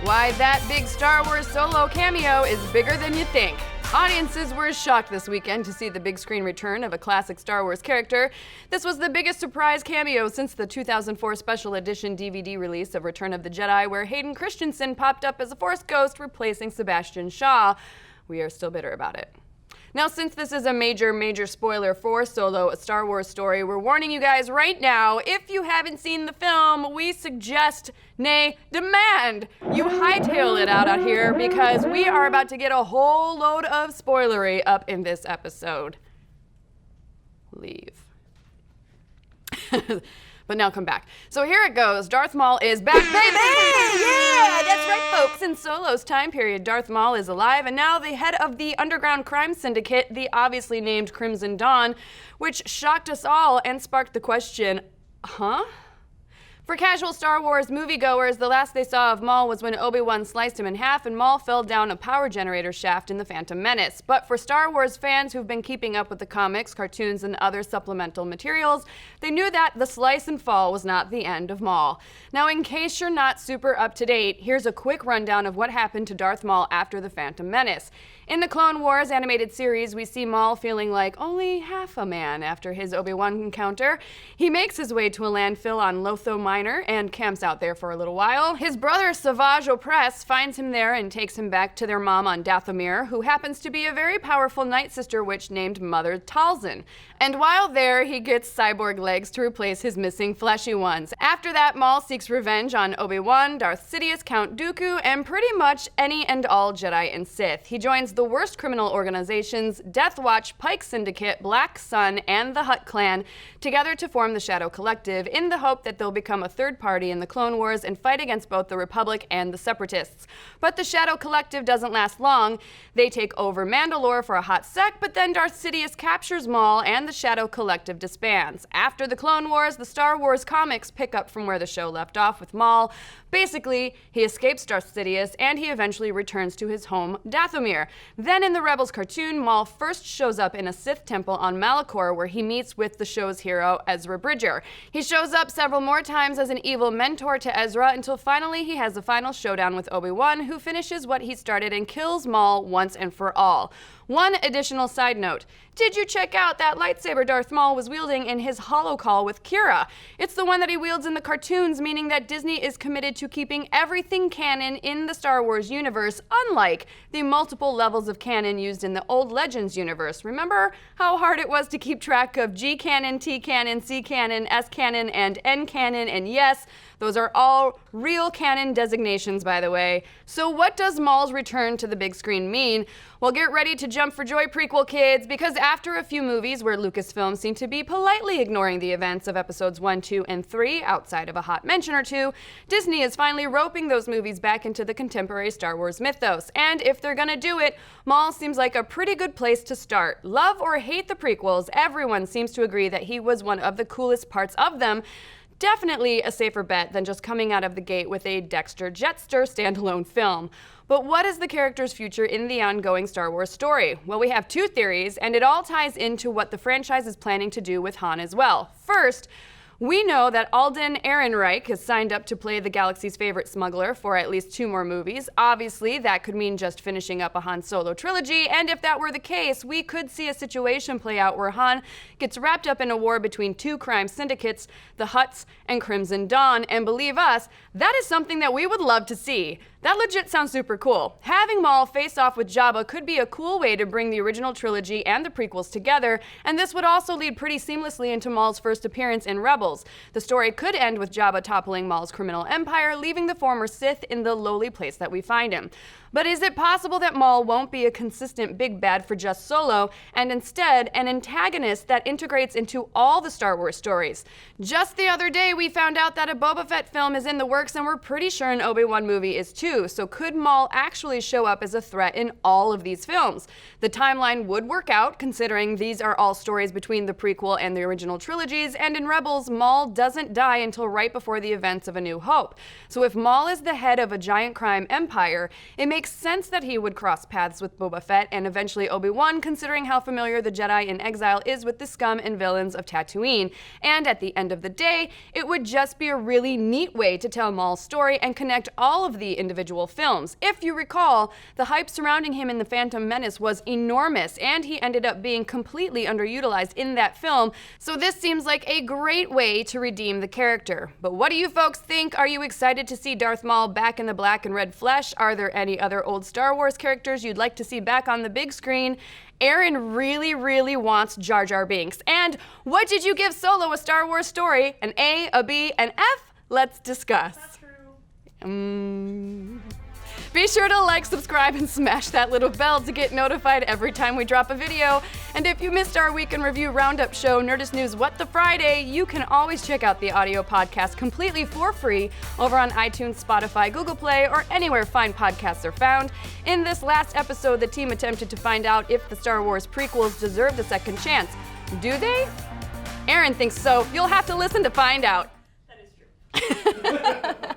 Why that big Star Wars Solo cameo is bigger than you think. Audiences were shocked this weekend to see the big screen return of a classic Star Wars character. This was the biggest surprise cameo since the 2004 special edition DVD release of Return of the Jedi, where Hayden Christensen popped up as a Force ghost replacing Sebastian Shaw. We are still bitter about it. Now, since this is a major spoiler for Solo, a Star Wars story, we're warning you guys right now, if you haven't seen the film, we suggest, nay, demand, you hightail it out here because we are about to get a whole load of spoilery up in this episode. Leave. But now come back. So here it goes. Darth Maul is back, baby! Yeah, that's right, folks. In Solo's time period, Darth Maul is alive, and now the head of the underground crime syndicate, the obviously named Crimson Dawn, which shocked us all and sparked the question, huh? For casual Star Wars moviegoers, the last they saw of Maul was when Obi-Wan sliced him in half and Maul fell down a power generator shaft in The Phantom Menace. But for Star Wars fans who've been keeping up with the comics, cartoons, and other supplemental materials, they knew that the slice and fall was not the end of Maul. Now, in case you're not super up to date, here's a quick rundown of what happened to Darth Maul after The Phantom Menace. In the Clone Wars animated series, we see Maul feeling like only half a man after his Obi-Wan encounter. He makes his way to a landfill on Lotho Minor and camps out there for a little while. His brother Savage Opress finds him there and takes him back to their mom on Dathomir, who happens to be a very powerful Night Sister witch named Mother Talzin. And while there, he gets cyborg legs to replace his missing fleshy ones. After that, Maul seeks revenge on Obi-Wan, Darth Sidious, Count Dooku, and pretty much any and all Jedi and Sith. He joins the worst criminal organizations, Death Watch, Pike Syndicate, Black Sun, and the Hutt Clan, together to form the Shadow Collective in the hope that they'll become a third party in the Clone Wars and fight against both the Republic and the Separatists. But the Shadow Collective doesn't last long. They take over Mandalore for a hot sec, but then Darth Sidious captures Maul and the Shadow Collective disbands. After the Clone Wars, the Star Wars comics pick up from where the show left off with Maul. Basically, he escapes Darth Sidious and he eventually returns to his home, Dathomir. Then in the Rebels cartoon, Maul first shows up in a Sith temple on Malachor where he meets with the show's hero, Ezra Bridger. He shows up several more times as an evil mentor to Ezra until finally he has a final showdown with Obi-Wan, who finishes what he started and kills Maul once and for all. One additional side note. Did you check out that lightsaber Darth Maul was wielding in his holocall with Kira? It's the one that he wields in the cartoons, meaning that Disney is committed to keeping everything canon in the Star Wars universe, unlike the multiple levels of canon used in the old Legends universe. Remember how hard it was to keep track of G canon, T canon, C canon, S canon, and N canon? And yes, those are all real canon designations, by the way. So what does Maul's return to the big screen mean? Well, get ready to jump for joy, prequel kids, because after a few movies where Lucasfilm seemed to be politely ignoring the events of episodes 1, 2, and 3, outside of a hot mention or two, Disney is finally roping those movies back into the contemporary Star Wars mythos. And if they're gonna do it, Maul seems like a pretty good place to start. Love or hate the prequels, everyone seems to agree that he was one of the coolest parts of them. Definitely a safer bet than just coming out of the gate with a Dexter Jetster standalone film. But what is the character's future in the ongoing Star Wars story? Well, we have two theories, and it all ties into what the franchise is planning to do with Han as well. First, we know that Alden Ehrenreich has signed up to play the galaxy's favorite smuggler for at least 2 more movies. Obviously, that could mean just finishing up a Han Solo trilogy, and if that were the case, we could see a situation play out where Han gets wrapped up in a war between 2 crime syndicates, the Hutts and Crimson Dawn, and believe us, that is something that we would love to see. That legit sounds super cool. Having Maul face off with Jabba could be a cool way to bring the original trilogy and the prequels together, and this would also lead pretty seamlessly into Maul's first appearance in Rebels. The story could end with Jabba toppling Maul's criminal empire, leaving the former Sith in the lowly place that we find him. But is it possible that Maul won't be a consistent big bad for just Solo, and instead an antagonist that integrates into all the Star Wars stories? Just the other day, we found out that a Boba Fett film is in the works, and we're pretty sure an Obi-Wan movie is too. So could Maul actually show up as a threat in all of these films? The timeline would work out, considering these are all stories between the prequel and the original trilogies, and in Rebels, Maul doesn't die until right before the events of A New Hope. So if Maul is the head of a giant crime empire, it makes sense that he would cross paths with Boba Fett and eventually Obi-Wan, considering how familiar the Jedi in exile is with the scum and villains of Tatooine. And at the end of the day, it would just be a really neat way to tell Maul's story and connect all of the individual individual films. If you recall, the hype surrounding him in The Phantom Menace was enormous, and he ended up being completely underutilized in that film, so this seems like a great way to redeem the character. But what do you folks think? Are you excited to see Darth Maul back in the black and red flesh? Are there any other old Star Wars characters you'd like to see back on the big screen? Aaron really wants Jar Jar Binks. And what did you give Solo a Star Wars story? An A, a B, an F? Let's discuss. Not true. Be sure to like, subscribe, and smash that little bell to get notified every time we drop a video. And if you missed our Week in Review Roundup show, Nerdist News What the Friday, you can always check out the audio podcast completely for free over on iTunes, Spotify, Google Play, or anywhere fine podcasts are found. In this last episode, the team attempted to find out if the Star Wars prequels deserve the second chance. Do they? Aaron thinks so. You'll have to listen to find out. That is true.